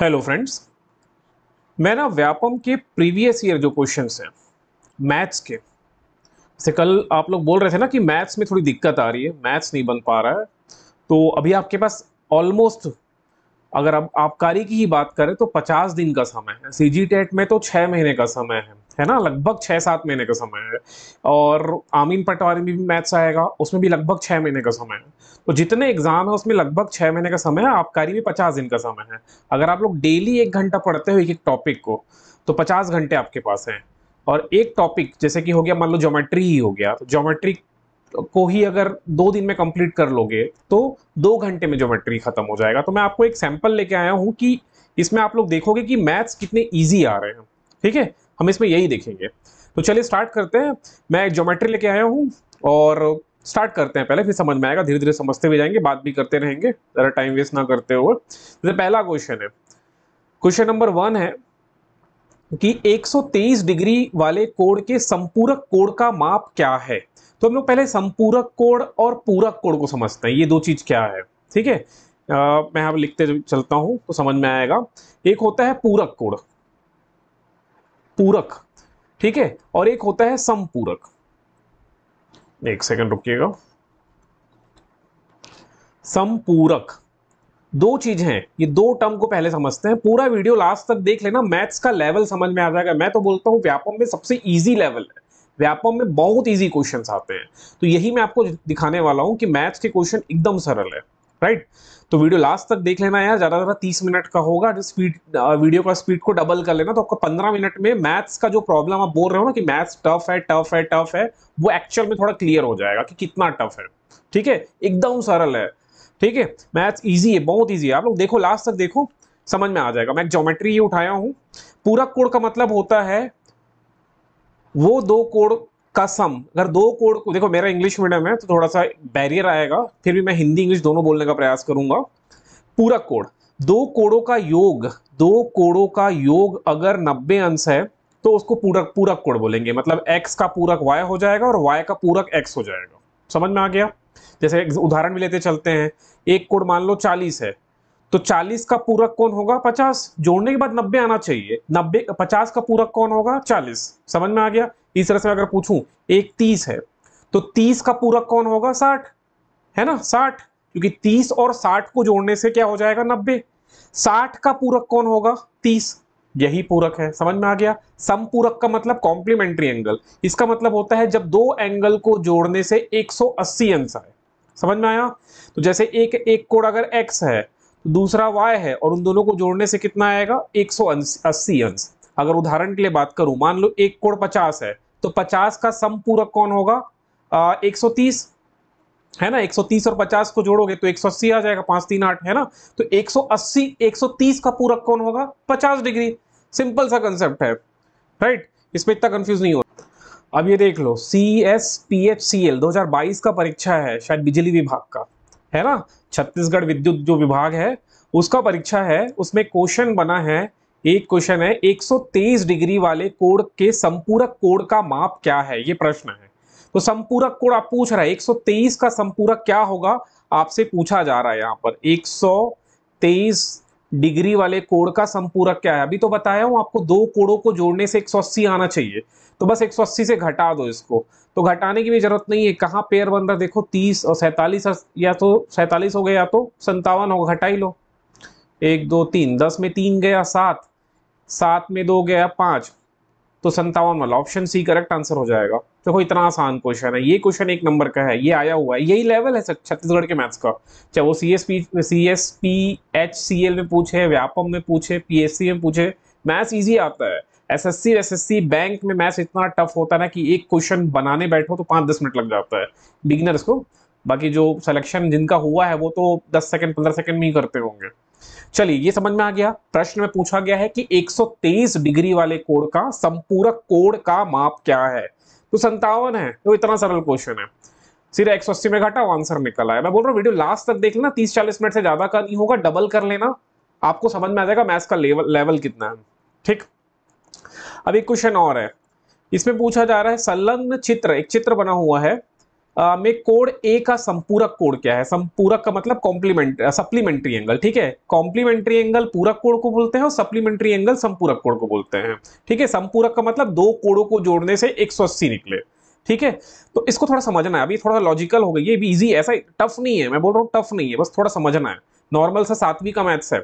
Hello friends. मैं ना व्यापम के प्रीवियस ईयर जो क्वेश्चंस हैं मैथ्स के, जैसे कल आप लोग बोल रहे थे ना कि मैथ्स में थोड़ी दिक्कत आ रही है, मैथ्स नहीं बन पा रहा है। तो अभी आपके पास ऑलमोस्ट, अगर अब आबकारी की ही बात करें तो 50 दिन का समय है। सीजी टेट में तो 6 महीने का समय है ना, लगभग 6-7 महीने का समय है। और आमीन पटवारी में भी मैथ्स आएगा, उसमें भी लगभग 6 महीने का समय है। तो जितने एग्जाम है उसमें लगभग 6 महीने का समय है, आबकारी में 50 दिन का समय है। अगर आप लोग डेली 1 घंटा पढ़ते हो एक एक टॉपिक को, तो 50 घंटे आपके पास हैं। और एक टॉपिक जैसे कि हो गया, मान लो ज्योमेट्री ही हो गया, तो ज्योमेट्री को ही अगर 2 दिन में कंप्लीट कर लोगे तो 2 घंटे में ज्योमेट्री खत्म हो जाएगा। तो मैं आपको एक सैंपल लेके आया हूं कि इसमें आप लोग देखोगे कि मैथ्स कितने इजी आ रहे हैं। ठीक है, हम इसमें यही देखेंगे। तो चलिए स्टार्ट करते हैं। मैं एक ज्योमेट्री लेके आया हूं और स्टार्ट करते हैं। पहले फिर समझ में आएगा, धीरे धीरे समझते भी जाएंगे, बात भी करते रहेंगे, जरा टाइम वेस्ट ना करते हुए। जैसे पहला क्वेश्चन है, क्वेश्चन नंबर 1 है कि 123 डिग्री वाले कोण के संपूरक कोण का माप क्या है। तो हम लोग पहले संपूरक कोण और पूरक कोण को समझते हैं, ये दो चीज क्या है। ठीक है, मैं अब लिखते चलता हूं तो समझ में आएगा। एक होता है पूरक कोण, पूरक, ठीक है, और एक होता है संपूरक। एक सेकंड रुकिएगा। संपूरक दो चीज हैं, ये दो टर्म को पहले समझते हैं। पूरा वीडियो लास्ट तक देख लेना, मैथ्स का लेवल समझ में आ जाएगा। मैं तो बोलता हूं व्यापम में सबसे इजी लेवल है, व्यापम में बहुत इजी क्वेश्चंस आते हैं। तो यही मैं आपको दिखाने वाला हूं कि मैथ्स के क्वेश्चन एकदम सरल है। राइट, तो वीडियो लास्ट तक देख लेना यार, ज्यादा ज्यादा 30 मिनट का होगा। स्पीड, वीडियो का स्पीड को डबल कर लेना, तो आपको 15 मिनट में मैथ्स का जो प्रॉब्लम आप बोल रहे हो ना कि मैथ्स टफ है टफ है टफ है, वो एक्चुअल में थोड़ा क्लियर हो जाएगा कि कितना टफ है। ठीक है, एकदम सरल है। ठीक है, मैथ्स इजी है, बहुत इजी है। आप लोग देखो, लास्ट तक देखो, समझ में आ जाएगा। मैं ज्योमेट्री ही उठाया हूं। पूरक कोण का मतलब होता है वो दो कोण का सम। अगर दो कोण को देखो, मेरा इंग्लिश मीडियम है तो थोड़ा सा बैरियर आएगा, फिर भी मैं हिंदी इंग्लिश दोनों बोलने का प्रयास करूंगा। पूरक कोण, दो कोणों का योग, दो कोणों का योग अगर 90 अंश है तो उसको पूरक पूरक कोण बोलेंगे। मतलब x का पूरक y हो जाएगा और y का पूरक x हो जाएगा। समझ में आ गया। जैसे एक उदाहरण भी लेते चलते हैं, एक कोण मान लो 40 है, तो 40 का पूरक कौन होगा 50, जोड़ने के बाद 90 आना चाहिए। 90 50 का पूरक कौन होगा 40। समझ में आ गया। इस तरह से अगर पूछूं, एक 30 है तो 30 का पूरक कौन होगा 60, है ना 60, क्योंकि 30 और 60 को जोड़ने से क्या हो जाएगा 90। 60 का पूरक कौन होगा 30, यही पूरक है। समझ में आ गया। समपूरक का मतलब कॉम्प्लीमेंट्री एंगल, इसका मतलब होता है जब दो एंगल को जोड़ने से 180 अंश आए। समझ में आया। तो जैसे एक एक कोण अगर x है तो दूसरा y है, और उन दोनों को जोड़ने से कितना आएगा 180 अंश। अगर उदाहरण के लिए बात करूं, मान लो एक कोण 50 है तो 50 का समपूरक कौन होगा 130, है ना। 130 और 50 को जोड़ोगे तो 180 आ जाएगा, 5 3 8, है ना। तो 180 130 का पूरक कौन होगा 50 डिग्री। सिंपल सा कंसेप्ट है। राइट, इसमें इतना कंफ्यूज नहीं हो। अब ये देख लो, CSPHCL 2022 का परीक्षा है, शायद बिजली विभाग का, है ना। छत्तीसगढ़ विद्युत जो विभाग है उसका परीक्षा है। उसमें क्वेश्चन बना है, एक क्वेश्चन है 123 डिग्री वाले कोण के संपूरक कोण का माप क्या है, ये प्रश्न है। तो संपूरक कोण आप पूछ रहा है, 123 का संपूरक क्या होगा आपसे पूछा जा रहा है। यहाँ पर 123 डिग्री वाले कोण का संपूरक क्या है। अभी तो बताया हूं आपको, दो कोणों को जोड़ने से 180 आना चाहिए, तो बस 180 से घटा दो इसको। तो घटाने की भी जरूरत नहीं है, कहां पेयर बन रहा है देखो, 30 और 47, या तो 47 हो गया या तो 57 होगा, घटा ही लो। 1 2 3, 10 में 3 गया 7, 7 में 2 गया 5, तो 57 वाला ऑप्शन सी करेक्ट आंसर हो जाएगा। देखो इतना आसान क्वेश्चन है, ये क्वेश्चन 1 नंबर का है, ये आया हुआ है, यही लेवल है छत्तीसगढ़ के मैथ्स का। चाहे वो CSPHCL में पूछे, व्यापम में पूछे, PSC में पूछे, मैथ्स इजी आता है। SSC बैंक में मैथ्स इतना टफ होता है ना कि एक क्वेश्चन बनाने बैठो तो 5-10 मिनट लग जाता है बिगिनर्स को। बाकी जो सिलेक्शन जिनका हुआ है वो तो 10 सेकंड 15 सेकंड में ही करते होंगे। चलिए, ये समझ में आ गया। प्रश्न में पूछा गया है कि 123 डिग्री वाले कोण का संपूरक कोण का माप क्या है, तो 57 है। तो इतना सरल क्वेश्चन है, सीधा 180 में घटा आंसर निकल आया। मैं बोल रहा हूँ वीडियो लास्ट तक देख लेना, 30-40 मिनट से ज्यादा का नहीं होगा, डबल कर लेना, आपको समझ में आ जाएगा मैथ्स का लेवल कितना है। ठीक, अब एक क्वेश्चन और है, इसमें पूछा जा रहा है संलग्न चित्र, एक चित्र बना हुआ है में कोड ए का संपूरक कोड क्या है? संपूरक का मतलब कॉम्प्लीमेंट सप्लीमेंट्री एंगल, ठीक है। कॉम्प्लीमेंट्री एंगल पूरक कोड को बोलते हैं और सप्लीमेंट्री एंगल संपूरक कोड को बोलते हैं, ठीक है। संपूरक का मतलब दो कोडों को जोड़ने से 180 निकले, ठीक है। तो इसको थोड़ा समझना है, अभी थोड़ा लॉजिकल हो गई, ये भी इजी, ऐसा टफ नहीं है, मैं बोल रहा हूँ टफ नहीं है, बस थोड़ा समझना है। नॉर्मल सा 7वीं का मैथ्स है,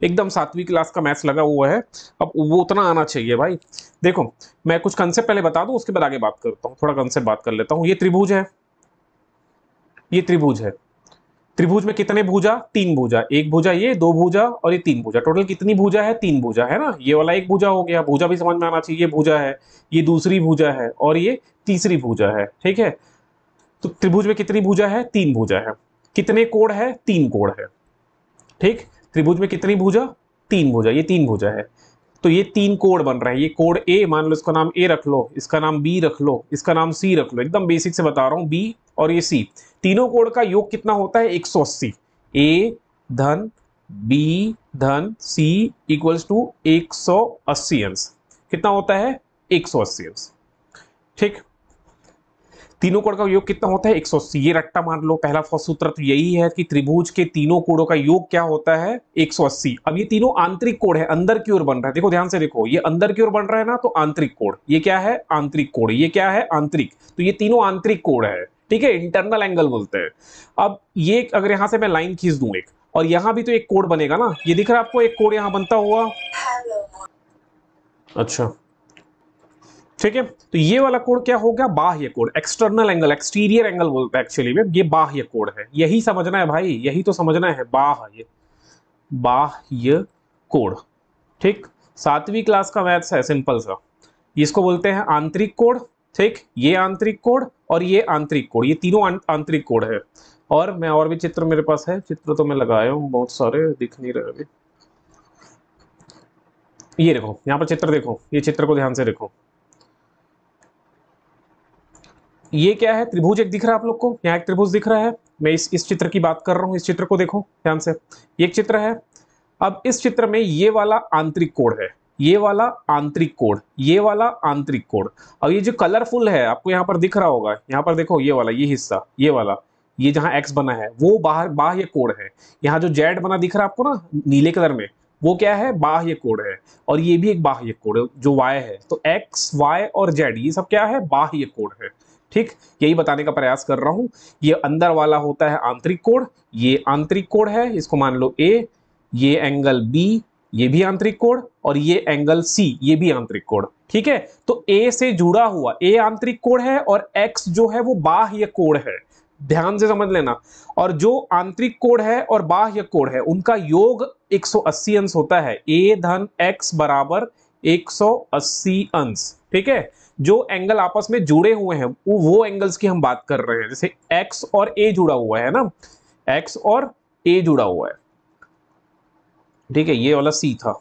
एकदम 7वीं क्लास का मैथ्स लगा हुआ है, अब वो उतना आना चाहिए भाई। देखो मैं कुछ कंसेप्ट पहले बता दूं, उसके बाद आगे बात करता हूं, थोड़ा कंसेप्ट बात कर लेता हूं। ये त्रिभुज है, ये त्रिभुज है। त्रिभुज में कितने भुजा? 3 भुजा, एक भुजा ये, दो भुजा और ये 3 भुजा। टोटल कितनी भुजा है? 3 भुजा है ना। ये वाला एक भुजा हो गया, भुजा भी समझ में आना चाहिए, ये भुजा है, ये दूसरी भुजा है और ये तीसरी भुजा है, ठीक है। तो त्रिभुज में कितनी भुजा है? 3 भुजा है। कितने कोण है? 3 कोण है, ठीक। त्रिभुज में कितनी भुजा? 3 भुजा, ये 3 भुजा है। तो ये 3 कोण बन रहे हैं। ये कोण ए मान लो, इसका नाम ए रख लो, इसका नाम बी रख लो, इसका नाम सी रख लो, एकदम बेसिक से बता रहा हूं, बी और ये सी। तीनों कोण का योग कितना होता है? 180। ए धन बी धन सी इक्वल्स टू 180 अंश। कितना होता है? 180 अंश, ठीक। तीनों कोण का योग कितना होता है? 180। ये रट्टा मार लो, पहला सूत्र तो यही है कि त्रिभुज के तीनों कोणों का योग क्या होता है? 180। अब ये तीनों आंतरिक कोण है, अंदर की ओर बन रहा है, देखो ध्यान से देखो, ये अंदर की ओर बन रहा है ना, तो आंतरिक कोण। ये क्या है? आंतरिक कोण। ये क्या है? आंतरिक। तो ये तीनों आंतरिक कोण है, ठीक है, इंटरनल एंगल बोलते हैं। अब ये अगर यहां से मैं लाइन खींच दूं एक, और यहां भी तो एक कोण बनेगा ना, ये दिख रहा है आपको एक कोण यहां बनता हुआ? अच्छा, ठीक है। तो ये वाला कोण क्या हो गया? बाह्य कोण, एक्सटर्नल एंगल, एक्सटीरियर एंगल बोलते हैं एक्चुअली में, ये बाह्य कोण है। यही समझना है भाई, यही तो समझना है, बाह्य, बाह्य कोण, ठीक। 7वीं क्लास का मैथ्स है, सिंपल सा। इसको बोलते हैं आंतरिक कोण, ठीक। ये आंतरिक कोण और ये आंतरिक कोण, ये तीनों आंतरिक कोण है। और मैं और भी चित्र मेरे पास है, चित्र तो मैं लगाया हूं बहुत सारे, दिख नहीं रहे अभी। ये देखो यहाँ पर चित्र देखो, ये चित्र को ध्यान से देखो। ये क्या है? त्रिभुज एक दिख रहा है आप लोग को, यहाँ एक त्रिभुज दिख रहा है। मैं इस चित्र की बात कर रहा हूँ, इस चित्र को देखो ध्यान से, ये एक चित्र है। अब इस चित्र में ये वाला आंतरिक कोण है, ये वाला आंतरिक कोण, ये वाला आंतरिक कोण। अब ये जो कलरफुल है आपको यहाँ पर दिख रहा होगा, यहाँ पर देखो ये वाला, ये हिस्सा, ये वाला, ये जहाँ एक्स बना है वो बाहर बाह्य कोण है। यहाँ जो जेड बना दिख रहा है आपको ना नीले कलर में, वो क्या है? बाह्य कोण है। और ये भी एक बाह्य कोण जो वाई है, तो एक्स वाई और जेड ये सब क्या है? बाह्य कोण है, ठीक। यही बताने का प्रयास कर रहा हूं। ये अंदर वाला होता है आंतरिक कोण, ये आंतरिक कोण है, इसको मान लो ए। ये एंगल बी, ये भी आंतरिक कोण, और ये एंगल सी, ये भी आंतरिक कोण, ठीक है। तो ए से जुड़ा हुआ, ए आंतरिक कोण है और एक्स जो है वो बाह्य कोण है, ध्यान से समझ लेना। और जो आंतरिक कोण है और बाह्य कोण है उनका योग 180 अंश होता है। ए धन एक्स बराबर 180 अंश, ठीक है। जो एंगल आपस में जुड़े हुए हैं वो एंगल्स की हम बात कर रहे हैं, जैसे एक्स और ए जुड़ा हुआ है ना, एक्स और ए जुड़ा हुआ है, ठीक है। ये वाला सी था,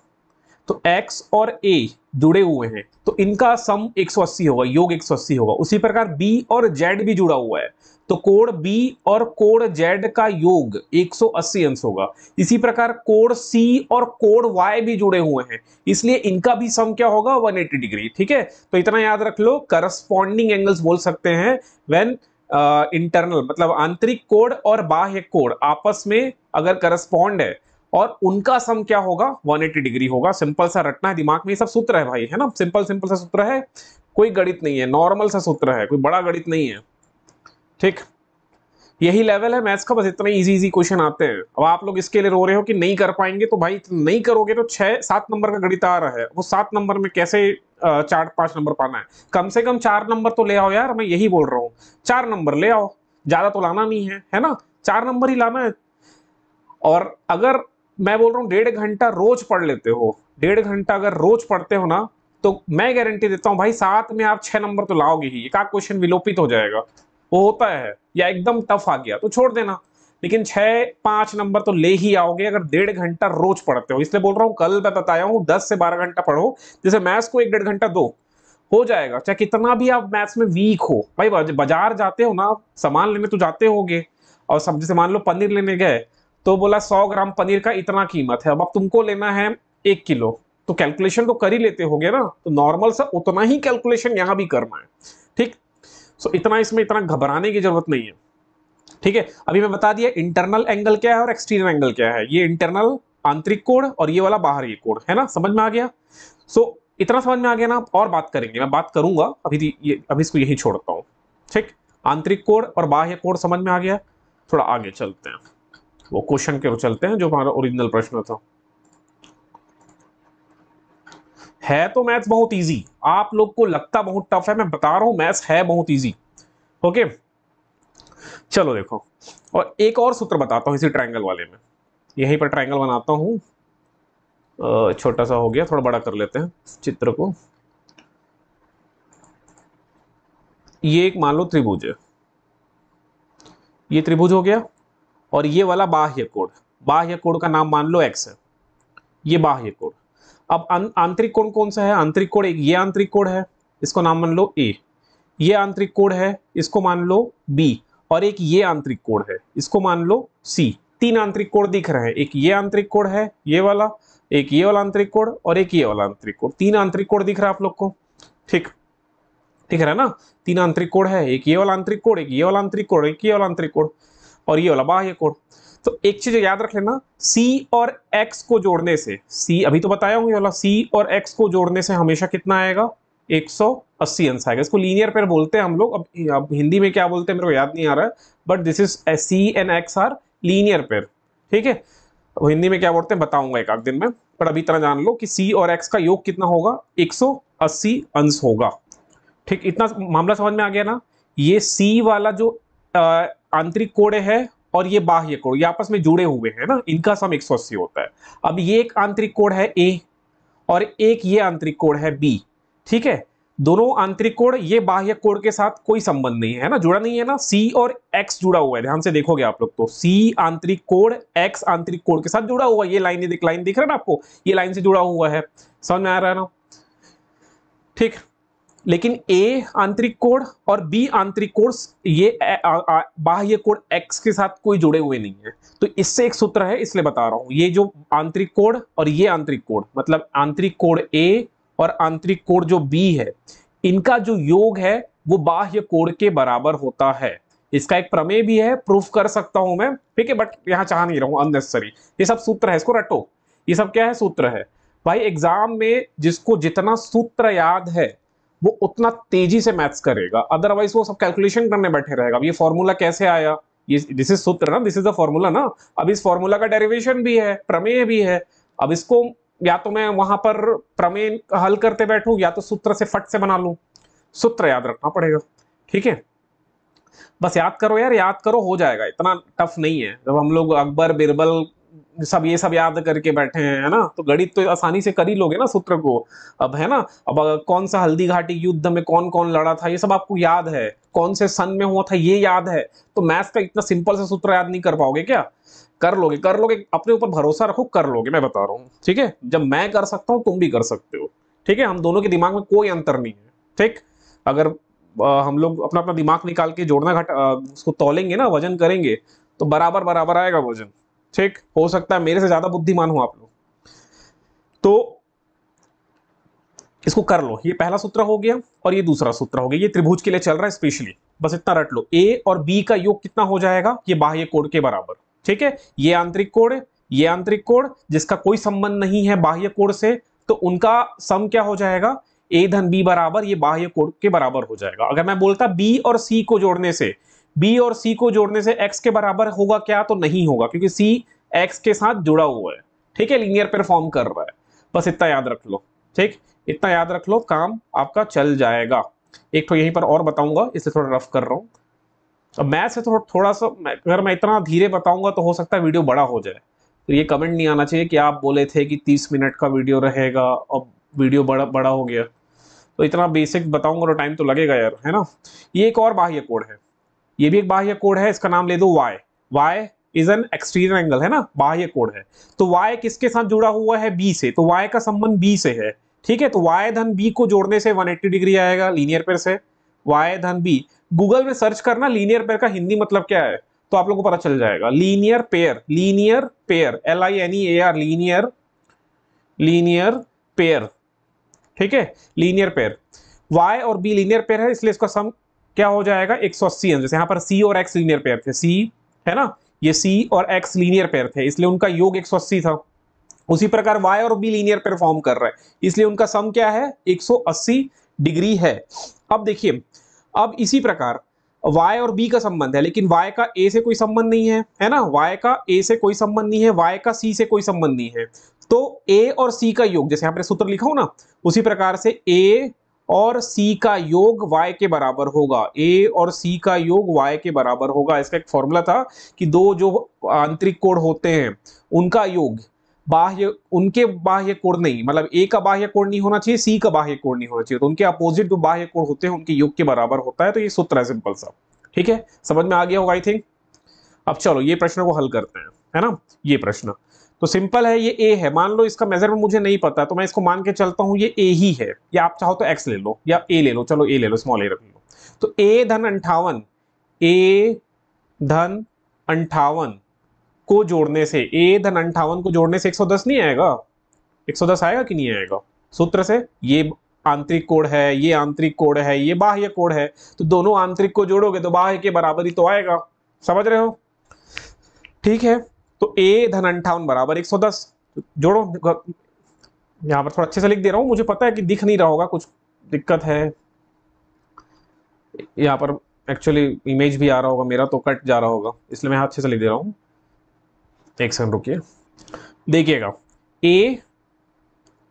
तो x और a जुड़े हुए हैं, तो इनका सम 180 होगा, योग 180 होगा। उसी प्रकार b और z भी जुड़ा हुआ है, तो कोण b और कोण z का योग 180 अंश होगा। इसी प्रकार कोण c और कोण y भी जुड़े हुए हैं, इसलिए इनका भी सम क्या होगा? 180 डिग्री, ठीक है। तो इतना याद रख लो, करस्पॉन्डिंग एंगल्स बोल सकते हैं व्हेन इंटरनल, मतलब आंतरिक कोण और बाह्य कोण आपस में अगर करस्पॉन्ड है और उनका सम क्या होगा? 180 डिग्री होगा। सिंपल सा रटना है दिमाग में, ये सब सूत्र है भाई, है ना, सिंपल सिंपल सा सूत्र है, कोई गणित नहीं है, नॉर्मल सा सूत्र है, कोई बड़ा गणित नहीं है, ठीक। यही लेवल है मैथ्स का, बस इतने इजी इजी क्वेश्चन आते हैं। अब आप लोग इसके लिए रो रहे हो कि नहीं कर पाएंगे, तो भाई नहीं करोगे तो 6-7 नंबर का गणित आ रहा है, वो 7 नंबर में कैसे 4-5 नंबर पाना है? कम से कम 4 नंबर तो ले आओ यार, मैं यही बोल रहा हूँ, 4 नंबर ले आओ, ज्यादा तो लाना नहीं है ना, 4 नंबर ही लाना है। और अगर मैं बोल रहा हूँ 1.5 घंटा रोज पढ़ लेते हो, 1.5 घंटा अगर रोज पढ़ते हो ना, तो मैं गारंटी देता हूं भाई 7 में आप 6 नंबर तो लाओगे ही। एक आध क्वेश्चन विलोपित हो जाएगा, वो होता है, या एकदम टफ आ गया तो छोड़ देना, लेकिन 6-5 नंबर तो ले ही आओगे अगर 1.5 घंटा रोज पढ़ते हो। इसलिए बोल रहा हूँ, कल मैं बताया हूँ 10 से 12 घंटा पढ़ो, जैसे मैथ्स को 1-1.5 घंटा दो, हो जाएगा। चाहे कितना भी आप मैथ्स में वीक हो भाई, बाजार जाते हो ना, सामान लेने तो जाते होगे, और सब जैसे मान लो पनीर लेने गए, तो बोला 100 ग्राम पनीर का इतना कीमत है, अब तुमको लेना है 1 किलो, तो कैलकुलेशन तो कर ही लेते होगे ना, तो नॉर्मल सा उतना ही कैलकुलेशन यहां भी करना है, ठीक। सो इतना इसमें इतना घबराने की जरूरत नहीं है, ठीक है। अभी मैं बता दिया इंटरनल एंगल क्या है और एक्सटीरियर एंगल क्या है। ये इंटरनल आंतरिक कोण और ये वाला बाहरी कोण है ना, समझ में आ गया। सो इतना समझ में आ गया ना, और बात करेंगे, मैं बात करूंगा अभी इसको यही छोड़ता हूं, ठीक। आंतरिक कोण और बाह्य कोण समझ में आ गया। थोड़ा आगे चलते हैं, वो क्वेश्चन के ओर चलते हैं जो हमारा ओरिजिनल प्रश्न था। है तो मैथ्स बहुत इजी, आप लोग को लगता बहुत टफ है, मैं बता रहा हूं मैथ्स है बहुत इजी। ओके चलो देखो, और एक और सूत्र बताता हूं इसी ट्रायंगल वाले में। यहीं पर ट्रायंगल बनाता हूं, छोटा सा हो गया, थोड़ा बड़ा कर लेते हैं चित्र को। ये एक मान लो त्रिभुज है, ये त्रिभुज हो गया, और ये वाला बाह्य कोण, बाह्य कोण का नाम मान लो x है, ये बाह्य कोण। अब आंतरिक कोण कौन सा है, आंतरिक कोण एक ये आंतरिक कोण है, इसको नाम मान लो a। ये आंतरिक कोण है, इसको मान लो b। और एक ये आंतरिक कोण है, इसको मान लो c। तीन आंतरिक कोण दिख रहे हैं, एक ये आंतरिक कोण है ये वाला, एक ये वाला आंतरिक कोण और एक ये वाला आंतरिक कोण। तीन आंतरिक कोण दिख रहा है आप लोग को, ठीक ठीक है ना। तीन आंतरिक कोण है, एक ये वाला आंतरिक कोण, एक ये वाला आंतरिक कोण, एक ये वाला आंतरिक कोण और ये वाला बाह्य कोण। तो एक चीज याद रख लेना, C और X को जोड़ने से, C अभी तो बताया हूं, ये वाला C और X को जोड़ने से हमेशा कितना आएगा, 180 अंश आएगा। इसको लीनियर पेयर बोलते हैं हम लोग। अब हिंदी में क्या बोलते हैं मेरे को याद नहीं आ रहा है, but this is C and X are linear pair, ठीक है। हिंदी में क्या बोलते हैं बताऊंगा एक आध दिन में, पर अभी इतना जान लो कि C और X का योग कितना होगा, 180 अंश होगा, ठीक। इतना मामला समझ में आ गया ना। ये C वाला जो आंतरिक कोण है और ये बाह्य कोण, ये आपस में जुड़े हुए हैं ना, इनका सम 180 होता है। अब ये एक आंतरिक कोण है A और एक ये आंतरिक कोण है B, ठीक है। दोनों आंतरिक कोण, ये बाह्य कोण के साथ कोई संबंध नहीं है ना, जुड़ा नहीं है ना। C और X जुड़ा हुआ है, ध्यान से देखोगे आप लोग तो C आंतरिक कोण X आंतरिक कोण के साथ जुड़ा हुआ है। ये लाइन दिख रहा है ना आपको, ये लाइन से जुड़ा हुआ है, समझ में आ रहा है ना, ठीक। लेकिन A आंतरिक कोण और B आंतरिक कोण ये बाह्य कोण X के साथ कोई जुड़े हुए नहीं है। तो इससे एक सूत्र है, इसलिए बता रहा हूं, ये जो आंतरिक कोण और ये आंतरिक कोण, मतलब आंतरिक कोण A और आंतरिक कोण जो B है, इनका जो योग है वो बाह्य कोण के बराबर होता है। इसका एक प्रमेय भी है, प्रूफ कर सकता हूं मैं, ठीक है, बट यहां चाह नहीं रहा हूं अननेसेसरी। ये सब सूत्र है, इसको रटो, ये सब क्या है, सूत्र है भाई। एग्जाम में जिसको जितना सूत्र याद है वो उतना तेजी से मैथ्स करेगा, अदरवाइज वो सब कैलकुलेशन करने बैठे रहेगा। ये फॉर्मूला कैसे आया, ये दिस इज सूत्र ना, दिस इज द फॉर्मूला ना। अब इस फॉर्मूला का डेरिवेशन भी है, प्रमेय भी है। अब इसको या तो मैं वहां पर प्रमेय हल करते बैठूं, या तो सूत्र से फट से बना लूं। सूत्र याद रखना पड़ेगा, ठीक है। बस याद करो यार, याद करो, हो जाएगा, इतना टफ नहीं है। जब हम लोग अकबर बिरबल सब ये सब याद करके बैठे हैं, है ना, तो गणित तो आसानी से कर ही लोगे ना सूत्र को। अब है ना, अब कौन सा हल्दी घाटी युद्ध में कौन कौन लड़ा था ये सब आपको याद है, कौन से सन में हुआ था ये याद है, तो मैथ्स का इतना सिंपल सा सूत्र याद नहीं कर पाओगे क्या? कर लोगे, कर लोगे, अपने ऊपर भरोसा रखो, कर लोगे, मैं बता रहा हूँ, ठीक है। जब मैं कर सकता हूँ तुम भी कर सकते हो, ठीक है। हम दोनों के दिमाग में कोई अंतर नहीं है, ठीक। अगर हम लोग अपना अपना दिमाग निकाल के जोड़ना घटा उसको तौलेंगे ना, वजन करेंगे, तो बराबर बराबर आएगा वजन, ठीक। हो सकता है मेरे से ज्यादा बुद्धिमान हो आप लोग, तो इसको कर लो। ये पहला सूत्र हो गया और ये दूसरा सूत्र हो गया, ये त्रिभुज के लिए चल रहा है स्पेशली, बस इतना रट लो। A और B का योग कितना हो जाएगा, ये बाह्य कोण के बराबर, ठीक है। ये आंतरिक कोण, ये आंतरिक कोण जिसका कोई संबंध नहीं है बाह्य कोण से, तो उनका सम क्या हो जाएगा, A धन B बराबर ये बाह्य कोण के बराबर हो जाएगा। अगर मैं बोलता B और C को जोड़ने से, B और C को जोड़ने से X के बराबर होगा क्या, तो नहीं होगा, क्योंकि C X के साथ जुड़ा हुआ है, ठीक है, लीनियर पेयर फॉर्म कर रहा है। बस इतना याद रख लो, ठीक, इतना याद रख लो, काम आपका चल जाएगा। एक तो यहीं पर और बताऊंगा, इसलिए थोड़ा रफ कर रहा हूं। अब मैथ से थोड़ा सा अगर मैं इतना धीरे बताऊंगा तो हो सकता है वीडियो बड़ा हो जाए, तो ये कमेंट नहीं आना चाहिए कि आप बोले थे कि 30 मिनट का वीडियो रहेगा और वीडियो बड़ा बड़ा हो गया। तो इतना बेसिक बताऊंगा तो टाइम तो लगेगा यार, है ना। ये एक और बाह्य कोण है, ये भी एक बाह्य कोण है, इसका नाम ले दो y। y is an exterior angle, है ना, बाह्य कोण है। तो y किसके साथ जुड़ा हुआ है, b से, तो y का संबंध b से है, ठीक है। तो y धन b को जोड़ने से 180 डिग्री आएगा लीनियर पेयर से, y धन b। गूगल में सर्च करना लीनियर पेयर का हिंदी मतलब क्या है, तो आप लोगों को पता चल जाएगा। Linear pair, linear pair, LINEAR, linear, linear pair, ठीक है, लीनियर पेयर। y और b लीनियर पेयर है, इसलिए इसका सम क्या हो जाएगा 180 अंश। जैसे यहाँ पर सी और एक्स लीनियर पेयर थे, सी है ना, ये सी और एक्स लीनियर पेयर थे इसलिए उनका योग 180 था। उसी प्रकार y और b लीनियर पेयर फॉर्म कर रहा है इसलिए उनका सम क्या है 180 डिग्री है। अब देखिए, अब इसी प्रकार y और b का संबंध है लेकिन y का a से कोई संबंध नहीं है ना, y का a से कोई संबंध नहीं है, y का c से कोई संबंध नहीं है। तो a और c का योग, जैसे यहाँ पर सूत्र लिखा हूं ना, उसी प्रकार से a और c का योग y के बराबर होगा, a और c का योग y के बराबर होगा। इसका एक फॉर्मूला था कि दो जो आंतरिक कोण होते हैं उनका योग बाह्य, उनके बाह्य कोण नहीं, मतलब ए का बाह्य कोण नहीं होना चाहिए, सी का बाह्य कोण नहीं होना चाहिए, तो उनके अपोजिट जो बाह्य कोण होते हैं उनके योग के बराबर होता है। तो ये सूत्र है सिंपल सा, ठीक है, समझ में आ गया होगा आई थिंक। अब चलो ये प्रश्न को हल करते हैं, है ना। ये प्रश्न तो सिंपल है, ये ए है, मान लो इसका मेजरमेंट मुझे नहीं पता तो मैं इसको मान के चलता हूं ये ए ही है, या आप चाहो तो एक्स ले लो या ए ले लो, चलो ए ले लो, स्मॉल ए रख लो। तो ए धन 58, ए धन 58 को जोड़ने से, ए धन 58 को जोड़ने से 110 नहीं आएगा, 110 आएगा कि नहीं आएगा सूत्र से। ये आंतरिक कोण है, ये आंतरिक कोण है, ये बाह्य कोण है, तो दोनों आंतरिक को जोड़ोगे तो बाह्य के बराबर ही तो आएगा, समझ रहे हो, ठीक है। तो ए धन 58 बराबर 110, जोड़ो। यहां पर थोड़ा अच्छे से लिख दे रहा हूं, मुझे पता है कि दिख नहीं रहा होगा, कुछ दिक्कत है यहाँ पर, एक्चुअली इमेज भी आ रहा होगा मेरा तो कट जा रहा होगा, इसलिए मैं अच्छे से लिख दे रहा हूं। एक सेकंड रुकिए, देखिएगा a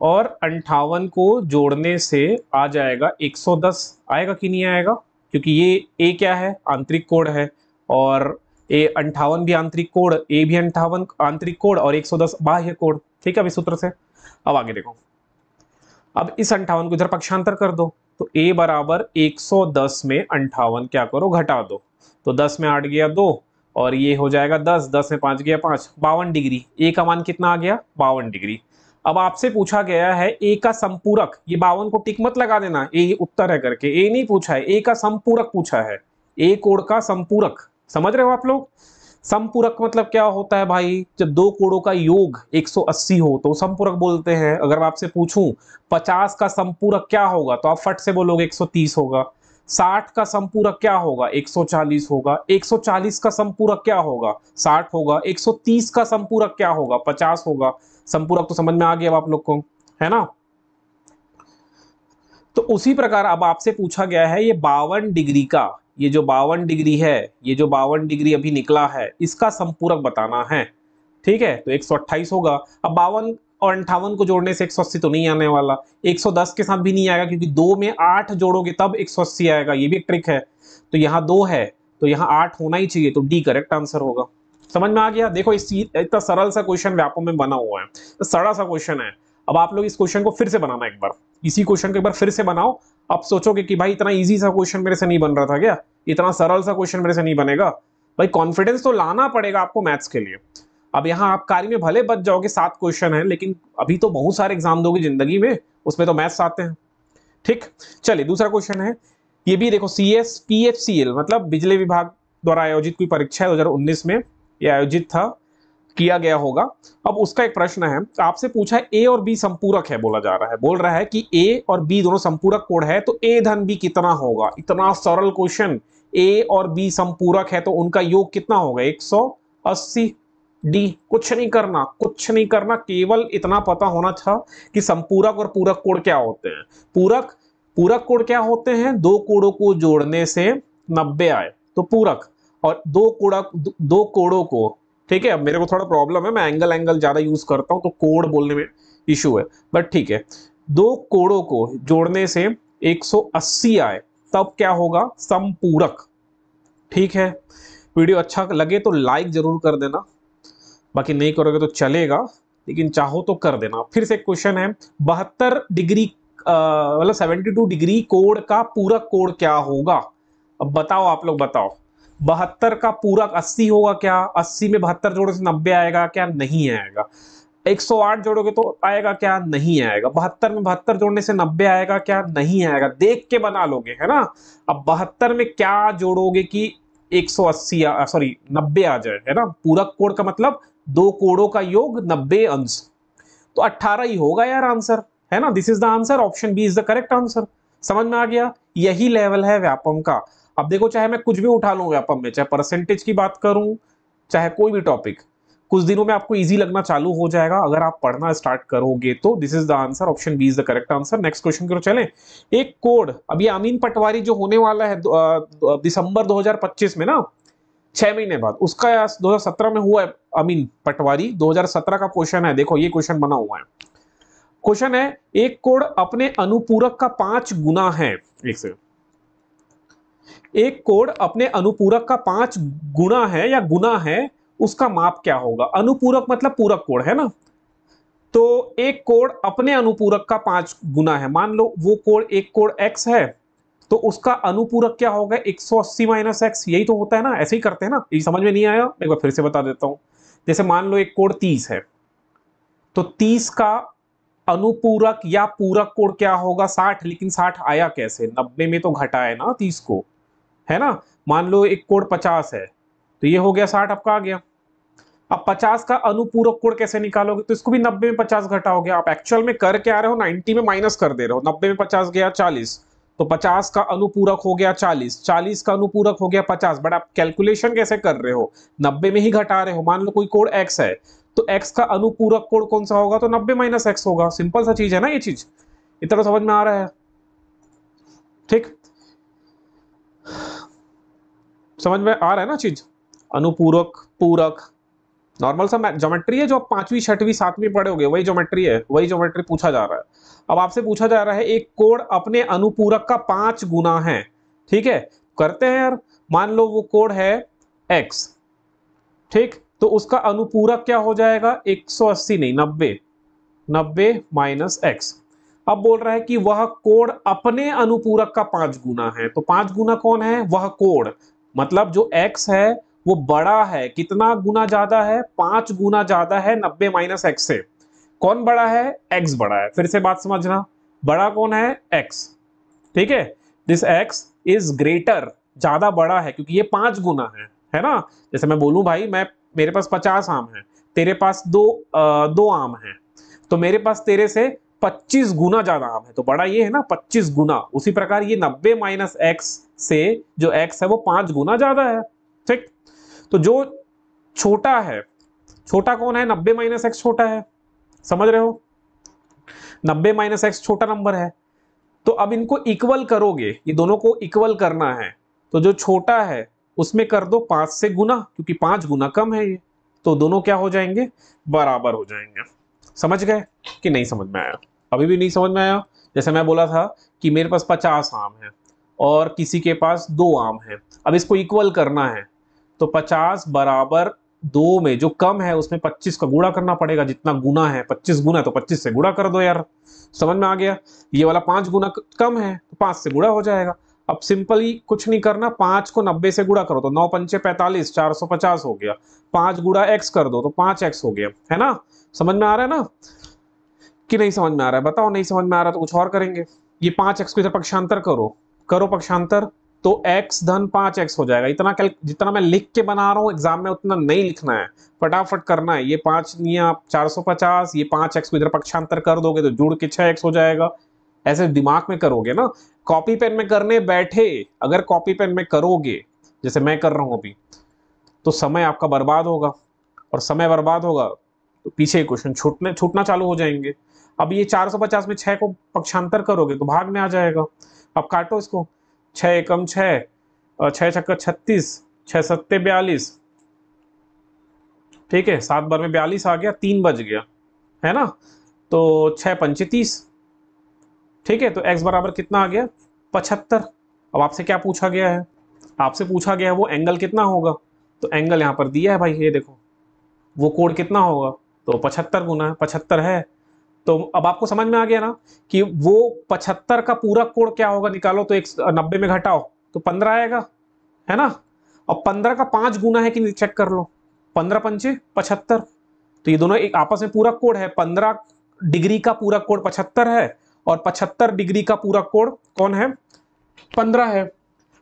और 58 को जोड़ने से आ जाएगा 110, आएगा कि नहीं आएगा, क्योंकि ये a क्या है, आंतरिक कोण है, और a 58 भी आंतरिक कोण, a भी 58 आंतरिक कोण और 110 बाह्य कोण, ठीक है, अभी सूत्र से। अब आगे देखो, अब इस 58 को इधर पक्षांतर कर दो, तो a बराबर 110 में 58 क्या करो घटा दो, तो 10 में 8 गया 2 और ये हो जाएगा 10, 10 में 5 गया 5, 52 डिग्री। ए का मान कितना आ गया 52 डिग्री। अब आपसे पूछा गया है ए का संपूरक, ये 52 को टिक मत लगा देना, ए उत्तर है करके, ए नहीं पूछा है, ए का संपूरक पूछा है, ए कोण का संपूरक, समझ रहे हो आप लोग। संपूरक मतलब क्या होता है भाई, जब दो कोणों का योग 180 हो तो संपूरक बोलते हैं। अगर मैं आपसे पूछूं 50 का संपूरक क्या होगा तो आप फट से बोलोगे 130 होगा, 60 का संपूरक क्या होगा 140 होगा, 140 का संपूरक क्या होगा 60 होगा, 130 का संपूरक क्या होगा 50 होगा। संपूरक तो समझ में आ गया अब आप लोग को, है ना। तो उसी प्रकार अब आपसे पूछा गया है ये 52 डिग्री का, ये जो 52 डिग्री है, ये जो 52 डिग्री अभी निकला है इसका संपूरक बताना है, ठीक है। तो 128 होगा। अब 52 और 58 को जोड़ने से 180 तो नहीं आने वाला, 110 के साथ भी नहीं आएगा क्योंकि 2 में 8 जोड़ोगे तब 180 आएगा, ये भी एक ट्रिक है। तो यहाँ 2 है तो यहाँ 8 होना ही चाहिए, तो डी करेक्ट आंसर होगा। समझ में आ गया। देखो इस इतना सरल सा क्वेश्चन व्यापम में बना हुआ है, तो सरल सा क्वेश्चन है। अब आप लोग इस क्वेश्चन को फिर से बनाना, एक बार इसी क्वेश्चन को एक बार फिर से बनाओ। आप सोचोगे कि भाई इतना इजी सा क्वेश्चन मेरे से नहीं बन रहा था क्या, इतना सरल सा क्वेश्चन मेरे से नहीं बनेगा। भाई कॉन्फिडेंस तो लाना पड़ेगा आपको मैथ्स के लिए। अब यहाँ आप कार्य में भले बच जाओगे, 7 क्वेश्चन है, लेकिन अभी तो बहुत सारे एग्जाम दोगे जिंदगी में, उसमें तो मैथ्स आते हैं, ठीक। चलिए दूसरा क्वेश्चन है, ये भी देखो CSPHCL मतलब बिजली विभाग द्वारा आयोजित कोई परीक्षा है 2019 में, ये आयोजित था, किया गया होगा। अब उसका एक प्रश्न है, आपसे पूछा है ए और बी संपूरक है, बोला जा रहा है, बोल रहा है कि ए और बी दोनों संपूरक कोण है तो ए धन बी कितना होगा। इतना सरल क्वेश्चन, ए और बी संपूरक है तो उनका योग कितना होगा 180। डी, कुछ नहीं करना, कुछ नहीं करना, केवल इतना पता होना था कि संपूरक और पूरक कोण क्या होते हैं। पूरक कोण क्या होते हैं, दो कोणों को जोड़ने से 90 आए तो पूरक, और दो कोणों को, ठीक है। अब मेरे को थोड़ा प्रॉब्लम है, मैं एंगल ज्यादा यूज करता हूं तो कोण बोलने में इशू है, बट ठीक है। दो कोणों को जोड़ने से 180 आए तब क्या होगा संपूरक, ठीक है। वीडियो अच्छा लगे तो लाइक जरूर कर देना, बाकी नहीं करोगे तो चलेगा, लेकिन चाहो तो कर देना। फिर से क्वेश्चन है, 72 डिग्री मतलब 72 डिग्री कोण का पूरक कोण क्या होगा। अब बताओ, आप लोग बताओ, 72 का पूरक 80 होगा क्या, 80 में 72 जोड़ो से 90 आएगा क्या, नहीं आएगा। 108 जोड़ोगे तो आएगा क्या, नहीं आएगा। 72 में 72 जोड़ने से 90 आएगा क्या, नहीं आएगा। देख के बना लोगे, है ना। अब 72 में क्या जोड़ोगे कि 180 सॉरी 90 आ जाए, है ना। पूरक कोण का मतलब दो कोणों का योग 90 अंश, तो 18 ही होगा यार आंसर, है ना। This is the answer, option B is the correct answer. समझ में आ गया, यही लेवल है व्यापम का। अब देखो, चाहे मैं कुछ भी उठा लूं व्यापम में, चाहे परसेंटेज की बात करूं, चाहे कोई भी टॉपिक, कुछ दिनों में आपको इजी लगना चालू हो जाएगा अगर आप पढ़ना स्टार्ट करोगे तो। This is the answer, option B is the correct answer. Next question की ओर चलें। एक कोड, अभी अमीन पटवारी जो होने वाला है दिसंबर 2025 में ना, 6 महीने बाद, उसका 2017 में हुआ है अमीन पटवारी, 2017 का क्वेश्चन है। देखो ये क्वेश्चन बना हुआ है। क्वेश्चन है, एक कोण अपने अनुपूरक का 5 गुना है। एक सेकंड, एक कोण अपने अनुपूरक का 5 गुना है या गुना है, उसका माप क्या होगा? अनुपूरक मतलब पूरक कोण है ना, तो एक कोण अपने अनुपूरक का 5 गुना है। मान लो वो कोण, एक कोण x है, तो उसका अनुपूरक क्या होगा? 180 माइनस एक्स। यही तो होता है ना, ऐसे ही करते हैं ना। ये समझ में नहीं आया, एक बार फिर से बता देता हूं। जैसे मान लो एक कोण 30 है, तो 30 का अनुपूरक या पूरक कोण क्या होगा? 60। लेकिन 60 आया कैसे? 90 में तो घटा है ना 30 को, है ना। मान लो एक कोण 50 है, तो ये हो गया 60 आपका आ गया। अब 50 का अनुपूरक कोण कैसे निकालोगे? तो इसको भी 90 में 50 घटाओगे। आप एक्चुअल में कर क्या रहे हो? 90 में माइनस कर दे रहे हो। 90 में 50 गया 40, तो 50 का अनुपूरक हो गया 40, 40 का अनुपूरक हो गया 50। बट आप कैलकुलेशन कैसे कर रहे हो? 90 में ही घटा रहे हो। मान लो कोई कोण x है, तो x का अनुपूरक कोण कौन सा होगा? तो 90 माइनस एक्स होगा। सिंपल सा चीज है ना ये चीज। इतना तो समझ में आ रहा है, ठीक? समझ में आ रहा है ना चीज? अनुपूरक, पूरक, नॉर्मल सा ज्योमेट्री है जो आप 5वीं 6वीं 7वीं पढ़े होगे, वही ज्योमेट्री है, वही ज्योमेट्री पूछा जा रहा है। अब आपसे पूछा जा रहा है एक कोण अपने अनुपूरक का 5 गुना है, ठीक है। करते हैं यार, मान लो वो कोण है x, ठीक, तो उसका अनुपूरक क्या हो जाएगा? 180 नहीं, 90, 90 माइनस एक्स। अब बोल रहा है कि वह कोण अपने अनुपूरक का 5 गुना है। तो 5 गुना कौन है? वह कोण, मतलब जो x है वो बड़ा है। कितना गुना ज्यादा है? 5 गुना ज्यादा है 90 माइनस एक्स से। कौन बड़ा है? x बड़ा है। फिर से बात समझना, बड़ा कौन है? x, ठीक है। दिस x इज ग्रेटर, ज्यादा बड़ा है, क्योंकि ये 5 गुना है ना। जैसे मैं बोलूं भाई, मैं, मेरे पास 50 आम है, तेरे पास दो आम है, तो मेरे पास तेरे से 25 गुना ज्यादा आम है, तो बड़ा ये है ना, 25 गुना। उसी प्रकार ये 90 माइनस एक्स से जो x है वो 5 गुना ज्यादा है, ठीक। तो जो छोटा है, छोटा कौन है? 90 माइनस एक्स छोटा है, समझ रहे हो? 90 माइनस एक्स छोटा नंबर है। तो अब इनको इक्वल करोगे, ये दोनों को इक्वल करना है, तो जो छोटा है उसमें कर दो 5 से गुना, क्योंकि 5 गुना कम है ये, तो दोनों क्या हो जाएंगे? बराबर हो जाएंगे। समझ गए कि नहीं समझ में आया? अभी भी नहीं समझ में आया? जैसे मैं बोला था कि मेरे पास 50 आम है और किसी के पास 2 आम है, अब इसको इक्वल करना है, तो 50 बराबर 2 में जो कम है उसमें 25 का गुणा करना पड़ेगा। जितना गुना है, 25 गुना, तो 25 से गुणा कर दो यार। समझ में आ गया? ये वाला 5 गुना कम है, तो 5 से गुणा हो जाएगा। अब सिंपली कुछ नहीं करना, 5 को 90 से गुणा करो तो 9 पंचे 45, 450 हो गया। 5 गुणा x कर दो तो 5x हो गया, है ना। समझ में आ रहा है ना कि नहीं समझ में आ रहा है? बताओ, नहीं समझ में आ रहा तो कुछ और करेंगे। ये 5x को इधर पक्षांतर करो, करो पक्षांतर, तो x धन 5x हो जाएगा। इतना जितना मैं लिख के बना रहा हूं एग्जाम में उतना नहीं लिखना है, फटाफट करना है। ये 5 निया 450, ये 5x को इधर पक्षांतर कर दोगे तो जुड़ के 6x हो जाएगा। ऐसे दिमाग में करोगे ना, कॉपी पेन में करने बैठे, अगर कॉपी पेन में करोगे जैसे मैं कर रहा हूं अभी, तो समय आपका बर्बाद होगा, और समय बर्बाद होगा तो पीछे क्वेश्चन छूटना चालू हो जाएंगे। अब ये 450 में 6 को पक्षांतर करोगे तो भाग में आ जाएगा। अब काटो इसको, 6 एकम 6, 6 छक्का 36, 6 सत्ते 42, ठीक है। 7 बार में 42 आ गया, 3 बज गया, है ना। तो 6 पंचे 30, ठीक है। तो x बराबर कितना आ गया? 75। अब आपसे क्या पूछा गया है? आपसे पूछा गया है वो एंगल कितना होगा, तो एंगल यहां पर दिया है भाई, ये देखो, वो कोण कितना होगा? तो 75 गुना है, 75 है। तो अब आपको समझ में आ गया ना कि वो 75 का पूरा कोण क्या होगा? निकालो तो 90 में घटाओ तो 15 आएगा, है ना। अब 15 का 5 गुना है कि चेक कर लो, 15 पंचे 75, तो ये दोनों एक आपस में पूरक कोण है। 15 डिग्री का पूरक कोण 75 है, और 75 डिग्री का पूरक कोण कौन है? 15 है।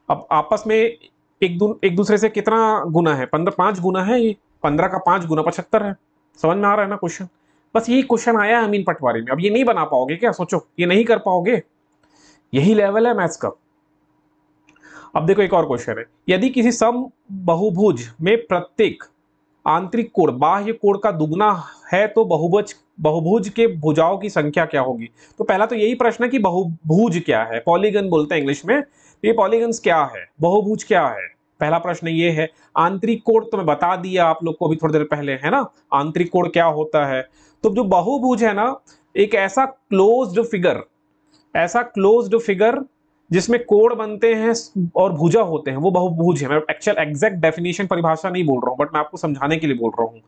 अब आपस में एक दूसरे से कितना गुना है? 15, 5 गुना है ये। 15 का 5 गुना 75 है। समझ में आ रहा है ना क्वेश्चन? बस यही क्वेश्चन आया है अमीन पटवारी में। अब ये नहीं बना पाओगे क्या? सोचो, ये नहीं कर पाओगे, यही लेवल है मैथ्स का। अब देखो एक और क्वेश्चन है, यदि किसी सम बहुभुज में प्रत्येक आंतरिक कोण बाह्य कोण का दुगना है तो बहुभुज के भुजाओं की संख्या क्या होगी। तो पहला तो यही प्रश्न है कि बहुभुज क्या है, पॉलीगन बोलते हैं इंग्लिश में, तो ये पॉलीगन्स क्या है, बहुभुज क्या है, पहला प्रश्न ये है। आंतरिक कोण तो मैं बता दिया आप लोग को अभी थोड़ी देर पहले, है ना, आंतरिक कोण क्या होता है। तो जो बहुभुज है ना, एक ऐसा क्लोज्ड फिगर जिसमें कोण बनते हैं और भुजा होते हैं, वो बहुभुज है। मैं एक्चुअल एग्जैक्ट डेफिनेशन परिभाषा नहीं बोल रहा हूं, बट मैं आपको समझाने के लिए बोल रहा हूं।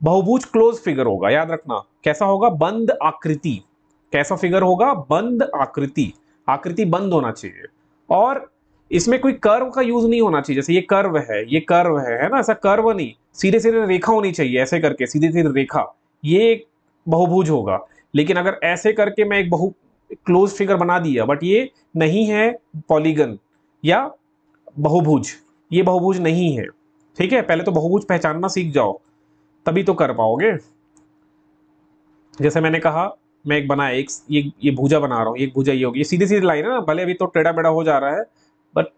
बहुभुज क्लोज फिगर होगा, याद रखना कैसा होगा, बंद आकृति। कैसा फिगर होगा, बंद आकृति, आकृति बंद होना चाहिए। और इसमें कोई कर्व का यूज नहीं होना चाहिए, जैसे ये कर्व है ना, ऐसा कर्व नहीं, सीधे सीधे रेखा होनी चाहिए, ऐसे करके सीधे सीधे रेखा, ये एक बहुभुज होगा। लेकिन अगर ऐसे करके मैं एक क्लोज फिगर बना दिया, बट ये नहीं है पॉलीगन या बहुभुज, ये बहुभुज नहीं है। ठीक है, पहले तो बहुभुज पहचानना सीख जाओ, तभी तो कर पाओगे। जैसे मैंने कहा, मैं एक बनाया, एक ये भुजा बना रहा हूं, एक भुजा ये होगी, ये सीधी सीधी लाइन है ना, भले अभी तो टेढ़ा बेढ़ा हो जा रहा है, बट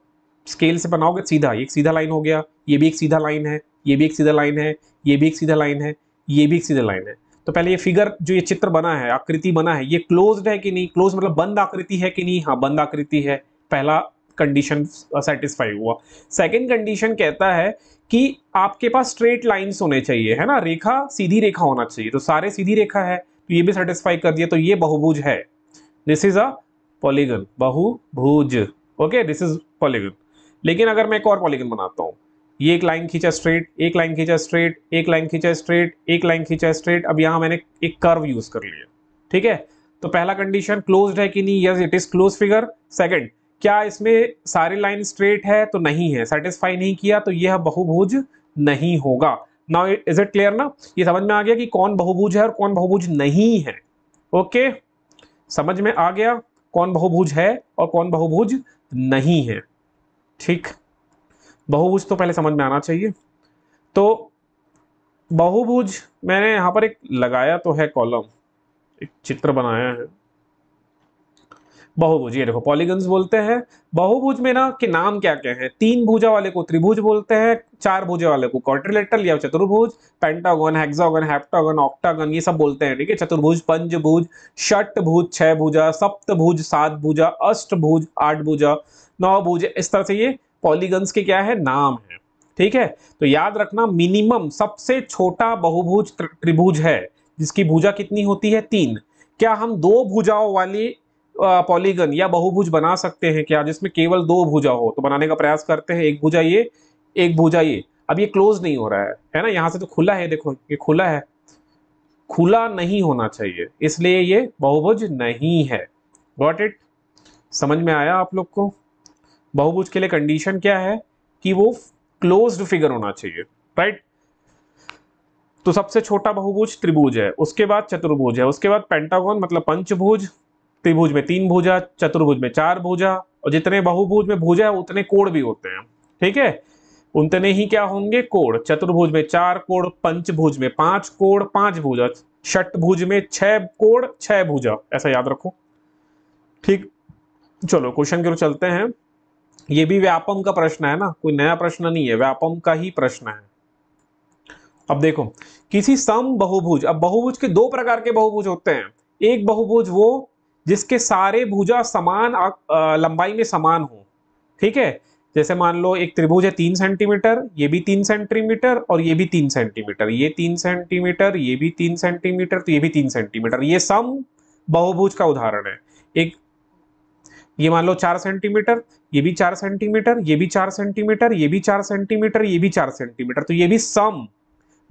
स्केल से बनाओगे सीधा, एक सीधा लाइन हो गया, ये भी एक सीधा लाइन है, ये भी एक सीधा लाइन है, ये भी एक सीधा लाइन है, ये भी एक सीधा लाइन है। तो पहले ये फिगर जो ये चित्र बना है, आकृति बना है, ये क्लोज्ड है कि नहीं, क्लोज मतलब बंद आकृति है कि नहीं, हाँ बंद आकृति है, पहला कंडीशन सेटिस्फाई हुआ। सेकंड कंडीशन कहता है कि आपके पास स्ट्रेट लाइंस होने चाहिए, है ना, रेखा सीधी रेखा होना चाहिए, तो सारे सीधी रेखा है, तो ये भी सेटिस्फाई कर दिया, तो ये बहुभुज है, दिस इज अ पॉलीगन, बहुभुज। Okay, this is polygon. लेकिन अगर मैं एक और पॉलीगन बनाता हूं, ये एक लाइन खींचा स्ट्रेट, एक लाइन खींचा स्ट्रेट, एक लाइन खींचा स्ट्रेट, एक लाइन खींचा स्ट्रेट, अब यहां मैंने एक कर्व यूज कर लिया। ठीक है, तो पहला कंडीशन क्लोज्ड है कि नहीं, yes it is close figure. Second, क्या इसमें सारी लाइन स्ट्रेट है, तो नहीं है, सेटिस्फाई नहीं किया, तो यह बहुभुज नहीं होगा। नाउ इज इट क्लियर ना, ये समझ में आ गया कि कौन बहुभुज है और कौन बहुभुज नहीं है। ओके, समझ में आ गया कौन बहुभुज है और कौन बहुभुज नहीं है। ठीक, बहुभुज तो पहले समझ में आना चाहिए। तो बहुभुज मैंने यहां पर एक लगाया तो है कॉलम, एक चित्र बनाया है बहुभुज, ये देखो पॉलीगन्स बोलते हैं। बहुभुज में ना के नाम क्या क्या है, तीन भुजा वाले को त्रिभुज बोलते हैं, चार भुजा वाले को क्वाड्रिलेटरल या चतुर्भुज, पेंटागन, हेक्सागन, हेप्टागन, ऑक्टागन, ये सब बोलते हैं। ठीक है, चतुर्भुज, पंचभुज, षटभुज, छह भुजा, सप्तभुज, सात भुजा, अष्टभुज, आठ भुजा, नौ भुज, इस तरह से ये पॉलीगन्स के क्या है, नाम है। ठीक है, तो याद रखना मिनिमम सबसे छोटा बहुभुज त्रिभुज है जिसकी भुजा कितनी होती है, तीन। क्या हम दो भुजाओं वाली पॉलीगन या बहुभुज बना सकते हैं क्या, जिसमें केवल दो भुजा हो, तो बनाने का प्रयास करते हैं, एक भुजा ये, एक भुजा ये। अब ये क्लोज नहीं हो रहा है ना, यहां से तो खुला है, देखो ये खुला है, खुला नहीं होना चाहिए, इसलिए ये बहुभुज नहीं है। गॉट इट, समझ में आया आप लोग को। बहुभुज के लिए कंडीशन क्या है कि वो क्लोज्ड फिगर होना चाहिए, राइट। तो सबसे छोटा बहुभुज त्रिभुज है, उसके बाद चतुर्भुज है, उसके बाद पेंटागन मतलब पंचभुज, त्रिभुज में तीन भुजा, चतुर्भुज में चार भुजा, और जितने बहुभुज में भुजा है उतने कोण भी होते हैं। ठीक है, उतने ही क्या होंगे, कोण। चतुर्भुज में चार कोण, पंचभुज में पांच कोण, पांच भुजा, षटभुज में छह कोण, छह भुजा, ऐसा याद रखो। ठीक, चलो क्वेश्चन की ओर चलते हैं। ये भी व्यापम का प्रश्न है ना, कोई नया प्रश्न नहीं है, व्यापम का ही प्रश्न है। अब देखो, किसी सम बहुभुज, अब बहुभुज के दो प्रकार के बहुभुज होते हैं। एक बहुभुज वो जिसके सारे भुजा समान लंबाई में समान हो। ठीक है, जैसे मान लो एक त्रिभुज है 3 सेंटीमीटर, ये भी 3 सेंटीमीटर और ये भी 3 सेंटीमीटर, ये 3 सेंटीमीटर, ये भी 3 सेंटीमीटर, तो ये भी 3 सेंटीमीटर, ये सम बहुभुज का उदाहरण है। एक ये मान लो 4 सेंटीमीटर, ये भी 4 सेंटीमीटर, ये भी 4 सेंटीमीटर, ये भी 4 सेंटीमीटर, ये भी 4 सेंटीमीटर, तो ये भी सम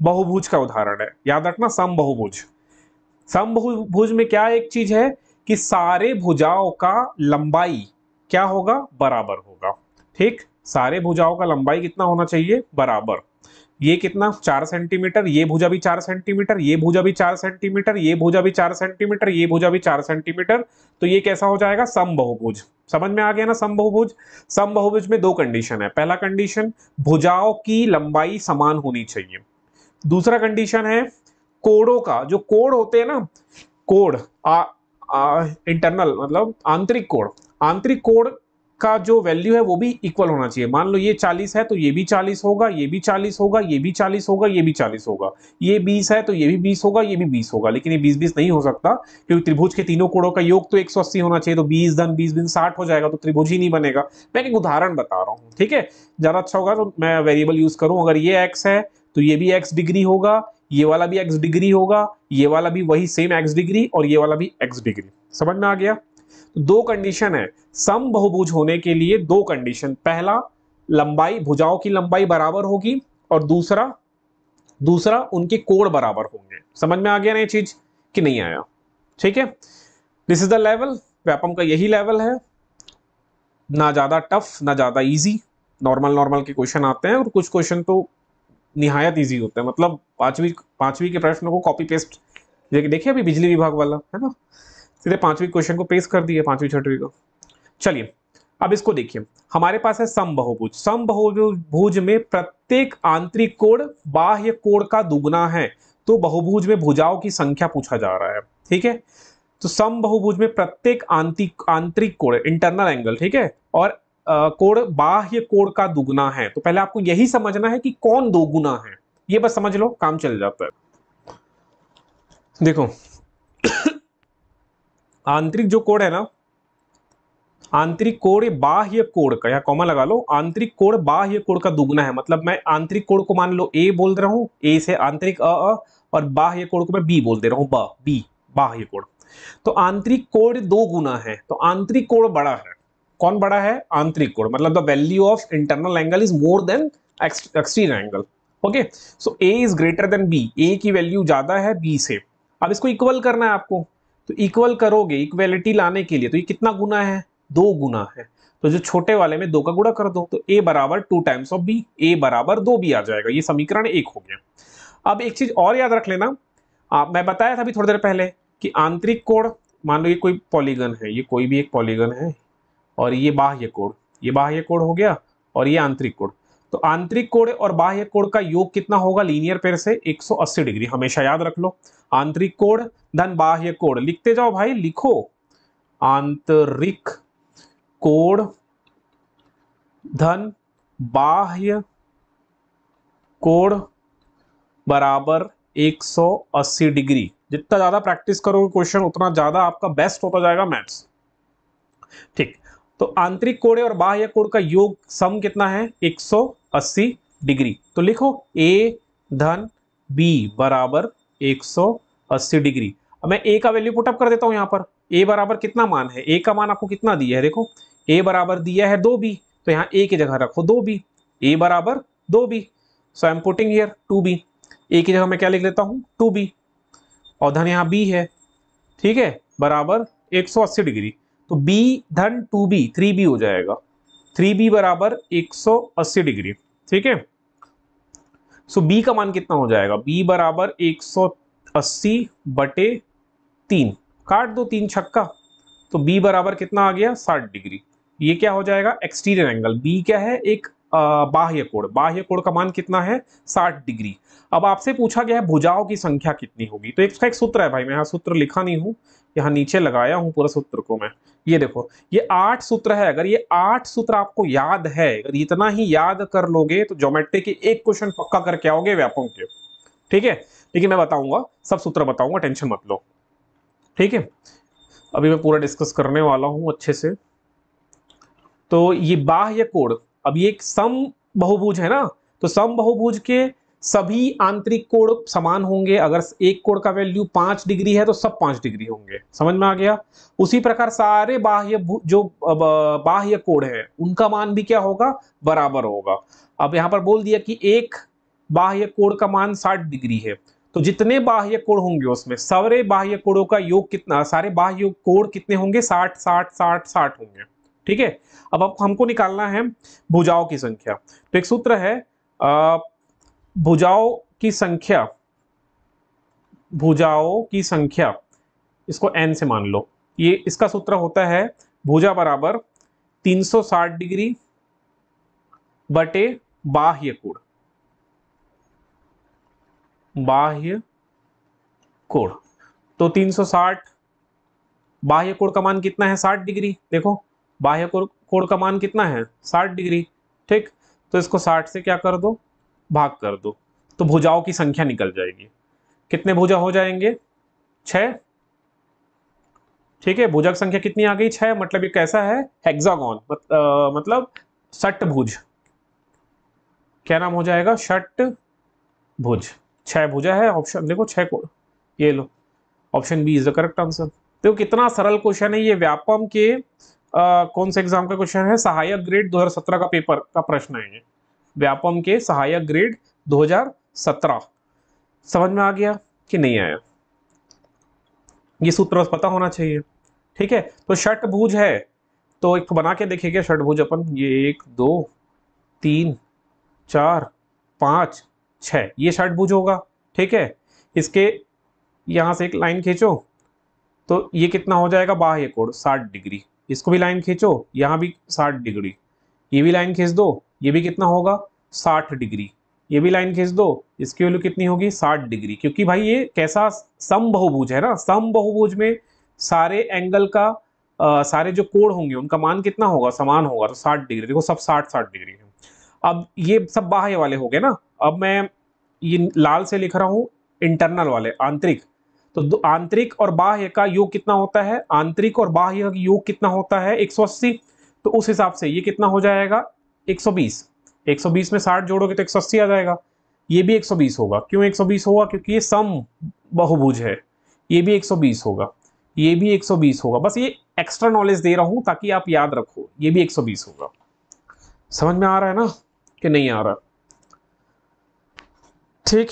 बहुभुज का उदाहरण है। याद रखना, सम बहुभुज। सम बहुभुज में क्या एक चीज है कि सारे भुजाओं का लंबाई क्या होगा, बराबर होगा। ठीक, सारे भुजाओं का लंबाई कितना होना चाहिए, बराबर। ये कितना, 4 सेंटीमीटर, ये भुजा भी 4 सेंटीमीटर, ये भुजा भी 4 सेंटीमीटर, ये भुजा भी 4 सेंटीमीटर, ये भुजा भी 4 सेंटीमीटर, तो ये कैसा हो जाएगा, सम बहुभुज। समझ में आ गया ना, सम बहुभुज। सम बहुभुज में दो कंडीशन है। पहला कंडीशन, भुजाओं की लंबाई समान होनी चाहिए। दूसरा कंडीशन है कोणों का, जो कोण होते हैं ना, कोण इंटरनल मतलब आंतरिक कोण, आंतरिक कोण का जो वैल्यू है वो भी इक्वल होना चाहिए। मान लो ये 40 है तो ये भी 40 होगा, ये भी 40 होगा, ये भी 40 होगा, ये भी 40 होगा, ये 20 है तो ये भी 20 होगा, ये भी 20 होगा। लेकिन ये 20-20 नहीं हो सकता क्योंकि त्रिभुज के तीनों कोणों का योग तो 180 होना चाहिए। तो 20 धन 20 बिन 60 हो जाएगा, तो त्रिभुज ही नहीं बनेगा। मैं एक उदाहरण बता रहा हूँ, ठीक है। ज्यादा अच्छा होगा तो मैं वेरिएबल यूज करूं। अगर ये x है तो ये भी x डिग्री होगा, ये वाला भी x डिग्री होगा, ये वाला भी वही सेम x डिग्री, और ये वाला भी x डिग्री। समझ में आ गया? तो दो कंडीशन है सम बहुभुज होने के लिए। दो कंडीशन, पहला लंबाई, भुजाओं की लंबाई बराबर होगी, और दूसरा उनके कोण बराबर होंगे। समझ में आ गया ना ये चीज कि नहीं आया? ठीक है, this is the level. Vyapam का यही लेवल है, ना ज्यादा टफ ना ज्यादा इजी। नॉर्मल के क्वेश्चन आते हैं, और कुछ क्वेश्चन तो निहायत इजी होते हैं। मतलब पांचवी के प्रश्न को कॉपी पेस्ट देखिए, अभी बिजली विभाग वाला है ना, सीधे पांचवी क्वेश्चन को पेस्ट कर दिए, पांचवी छठवीं को। चलिए अब इसको देखिए, हमारे पास है समबाहुभुज। समबाहुभुज में प्रत्येक आंतरिक कोण बाह्य कोण का दुगुना है। तो बहुभुज में भुजाओं की संख्या पूछा जा रहा है, ठीक है। तो समबाहुभुज में प्रत्येक आंतरिक कोण, इंटरनल एंगल, ठीक है, और कोण बाह्य कोण का दुगुना है। तो पहले आपको यही समझना है कि कौन दोगुना है, ये बस समझ लो, काम चल जाता है। देखो आंतरिक जो कोण है ना, आंतरिक कोण बाह्य कोण का, या कॉमा लगा लो, आंतरिक कोण बाह्य कोण का दुगुना है। मतलब मैं आंतरिक कोण को मान लो ए बोल रहा हूं, ए से आंतरिक और बाह्य कोण को मैं बी बोल दे रहा हूं, बी बाह्य कोण। तो आंतरिक कोण दो गुना है, तो आंतरिक कोण बड़ा है। कौन बड़ा है? आंतरिक कोण। मतलब the value of internal angle is more than exterior angle. Okay, so A is greater than B, A की वैल्यू ज्यादा है बी से। अब इसको इक्वल करना है आपको, तो इक्वल करोगे, इक्वेलिटी लाने के लिए, तो ये कितना गुना है? दो गुना है। तो जो छोटे वाले में दो का गुणा कर दो, तो a बराबर 2 टाइम्स ऑफ b, a बराबर 2b आ जाएगा। ये समीकरण 1 हो गया। अब एक चीज और याद रख लेना, मैं बताया था अभी थोड़ी देर पहले कि आंतरिक कोण, मान लो ये कोई पॉलीगन है, ये कोई भी एक पॉलीगन है, और ये बाह्य कोण, ये बाह्य कोण हो गया, और ये आंतरिक कोण। तो आंतरिक कोण और बाह्य कोण का योग कितना होगा लीनियर पेयर से? 180 डिग्री। हमेशा याद रख लो, आंतरिक कोण धन बाह्य कोण। लिखते जाओ भाई, लिखो, आंतरिक कोण धन बाह्य कोण बराबर 180 डिग्री। जितना ज्यादा प्रैक्टिस करोगे क्वेश्चन, उतना ज्यादा आपका बेस्ट होता जाएगा मैथ्स। ठीक, तो आंतरिक कोण और बाह्य कोण का योग सम कितना है? 180 डिग्री। तो लिखो a धन b बराबर 180 डिग्री। अब मैं a का वैल्यू पुटअप कर देता हूं यहां पर। a बराबर कितना मान है? a का मान आपको कितना दिया है? देखो a बराबर दिया है 2b, तो यहाँ a की जगह रखो 2b, a बराबर 2b, so I am putting here 2b। a की जगह मैं क्या लिख लेता हूं? 2b, और धन यहाँ b है, ठीक है, बराबर 180 डिग्री। तो b धन 2b 3b हो जाएगा, 3b बराबर 180 डिग्री, ठीक है। सो b का मान कितना हो जाएगा? b बराबर 180 बटे 3, काट दो 3 छक्का, तो b बराबर कितना आ गया? 60 डिग्री। ये क्या हो जाएगा? Exterior angle. b क्या है? एक बाह्य कोण। बाह्य कोण का मान कितना है? 60 डिग्री। अब आपसे पूछा गया है भुजाओं की संख्या कितनी होगी, तो इसका एक सूत्र है भाई, मैं यहाँ सूत्र लिखा नहीं हूं, यहाँ नीचे लगाया हूं पूरा सूत्र को मैं। ये देखो, ये 8 सूत्र है। अगर ये 8 सूत्र आपको याद है, अगर इतना ही याद कर लोगे, तो ज्योमेट्री के एक क्वेश्चन पक्का करके आओगे व्यापम के, ठीक है। लेकिन मैं बताऊंगा, सब सूत्र बताऊंगा, टेंशन मत लो, ठीक है। अभी मैं पूरा डिस्कस करने वाला हूं अच्छे से। तो ये बाह्य कोण, अब ये एक सम बहुभुज है ना, तो सम बहुभुज के सभी आंतरिक कोण समान होंगे। अगर एक कोण का वैल्यू 5 डिग्री है तो सब 5 डिग्री होंगे। समझ में आ गया? उसी प्रकार सारे जो बाह्य कोण है उनका मान भी क्या होगा? बराबर होगा। अब यहां पर बोल दिया कि एक बाह्य कोण का मान 60 डिग्री है, तो जितने बाह्य कोण होंगे उसमें सारे बाह्य कोणों का योग कितना, सारे बाह्य कोण कितने होंगे? 60 60 60 60 होंगे, ठीक है। अब हमको निकालना है भुजाओं की संख्या। तो एक सूत्र है, भुजाओं की संख्या, भुजाओं की संख्या, इसको n से मान लो। ये इसका सूत्र होता है भुजा बराबर 360 डिग्री बटे बाह्य कोण, बाह्य कोण। तो 360, बाह्य कोण का मान कितना है? 60 डिग्री। देखो बाह्य कोण कोण का मान कितना है 60 डिग्री। ठीक, तो इसको 60 से क्या कर दो, भाग कर दो, तो भुजाओं की संख्या निकल जाएगी। कितने भुजा हो जाएंगे 6। ठीक है, भुजक संख्या कितनी आ गई 6, मतलब ये कैसा है हेक्सागोन, मतलब षटभुज। क्या नाम हो जाएगा षटभुज। 6 भुजा है, ऑप्शन देखो 6 को, ये लो option B is the correct answer. तो कितना सरल क्वेश्चन है ये, व्यापम के कौन से एग्जाम का क्वेश्चन है, सहायक ग्रेड 2017 का पेपर का प्रश्न है ये, व्यापम के सहायक ग्रेड 2017। समझ में आ गया कि नहीं आया, ये सूत्र बस पता होना चाहिए। ठीक है, तो षटभुज है, तो एक बना के देखिए क्या षटभुज अपन, ये 1 2 3 4 5 6, ये षटभुज होगा। ठीक है, इसके यहां से एक लाइन खींचो तो ये कितना हो जाएगा बाह्य कोण 60 डिग्री, इसको भी लाइन खींचो, यहां भी 60 डिग्री, ये भी लाइन खींच दो, ये भी कितना होगा 60 डिग्री, ये भी लाइन खींच दो, इसकी वैल्यू कितनी होगी 60 डिग्री, क्योंकि भाई ये कैसा समबाहुभुज है ना, समबाहुभुज में सारे एंगल का सारे जो कोण होंगे उनका मान कितना होगा समान होगा, तो 60 डिग्री, देखो सब 60 डिग्री है। अब ये सब बाह्य वाले हो गए ना, अब मैं ये लाल से लिख रहा हूं इंटरनल वाले, आंतरिक, तो आंतरिक और बाह्य का योग कितना होता है, आंतरिक और बाह्य का योग कितना होता है 180, तो उस हिसाब से ये कितना हो जाएगा 120, 120 में 60 जोड़ोगे तो 180 आ जाएगा, ये भी 120 होगा। क्यों 120 होगा, क्योंकि ये सम बहुभुज है, ये भी 120 होगा, ये भी 120 होगा, बस ये एक्स्ट्रा नॉलेज दे रहा हूं ताकि आप याद रखो, ये भी 120 होगा। समझ में आ रहा है ना कि नहीं आ रहा, ठीक।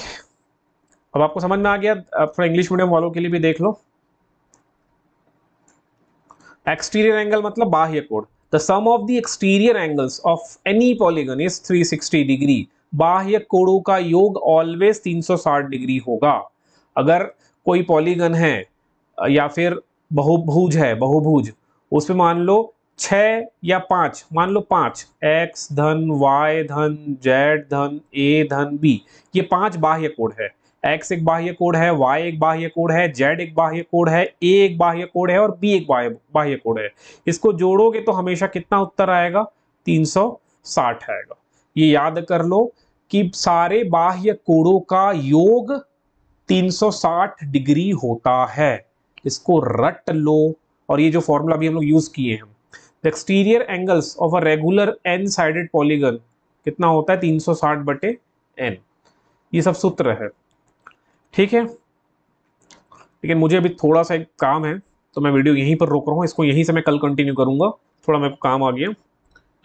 अब आपको समझ में आ गया, थोड़ा इंग्लिश मीडियम वालों के लिए भी देख लो, एक्सटीरियर एंगल मतलब बाह्य कोण, the sum of the exterior angles of any polygon is 360 degree, बाह्य कोणों का योग ऑलवेज 360 डिग्री होगा। अगर कोई पॉलीगन है या फिर बहुभुज है, बहुभुज, उसमें मान लो 6 या 5, मान लो 5, x धन y धन z धन a धन b, ये 5 बाह्य कोण है, x एक बाह्य कोण है, y एक बाह्य कोण है, z एक बाह्य कोण है, a एक बाह्य कोण है और b एक बाह्य कोण है। इसको जोड़ोगे तो हमेशा कितना उत्तर आएगा 360 आएगा। ये याद कर लो कि सारे बाह्य कोणों का योग 360 डिग्री होता है, इसको रट लो। और ये जो फॉर्मूला भी हम लोग यूज किए हैं, the exterior angles of a regular n sided polygon कितना होता है 360 बटे n, ये सब सूत्र है। ठीक है, लेकिन मुझे अभी थोड़ा सा एक काम है तो मैं वीडियो यहीं पर रोक रहा हूँ, इसको यहीं से मैं कल कंटिन्यू करूंगा, थोड़ा मेरे को काम आ गया।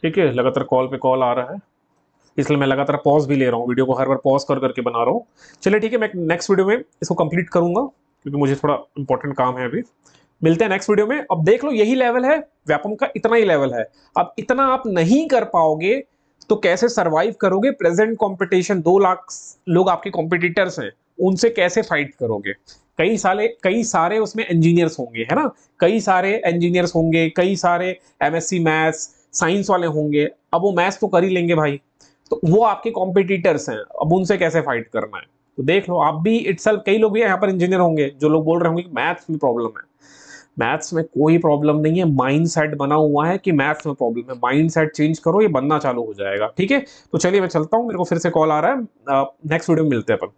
ठीक है, लगातार कॉल पे कॉल आ रहा है, इसलिए मैं लगातार पॉज भी ले रहा हूँ, वीडियो को हर बार पॉज कर करके बना रहा हूँ। चलिए ठीक है, मैं नेक्स्ट वीडियो में इसको कंप्लीट करूंगा क्योंकि मुझे थोड़ा इंपॉर्टेंट काम है अभी। मिलते हैं नेक्स्ट वीडियो में। अब देख लो यही लेवल है व्यापम का, इतना ही लेवल है। अब इतना आप नहीं कर पाओगे तो कैसे सरवाइव करोगे, प्रेजेंट कंपटीशन, 2 लाख लोग आपके कॉम्पिटिटर्स हैं, उनसे कैसे फाइट करोगे। कई सारे उसमें इंजीनियर्स होंगे, है ना, कई सारे इंजीनियर्स होंगे, कई सारे एमएससी मैथ्स साइंस वाले होंगे, अब वो मैथ्स तो कर ही लेंगे भाई, तो वो आपके कॉम्पिटिटर्स हैं, अब उनसे कैसे फाइट करना है। तो देख लो आप भी इटसेल्फ, कई लोग भी यहाँ पर इंजीनियर होंगे जो लोग बोल रहे होंगे कि मैथ्स में प्रॉब्लम है। मैथ्स में कोई प्रॉब्लम नहीं है, माइंड सेट बना हुआ है कि मैथ्स में प्रॉब्लम है, माइंड सेट चेंज करो, ये बनना चालू हो जाएगा। ठीक है, तो चलिए मैं चलता हूँ, मेरे को फिर से कॉल आ रहा है, नेक्स्ट वीडियो में मिलते हैं अपन।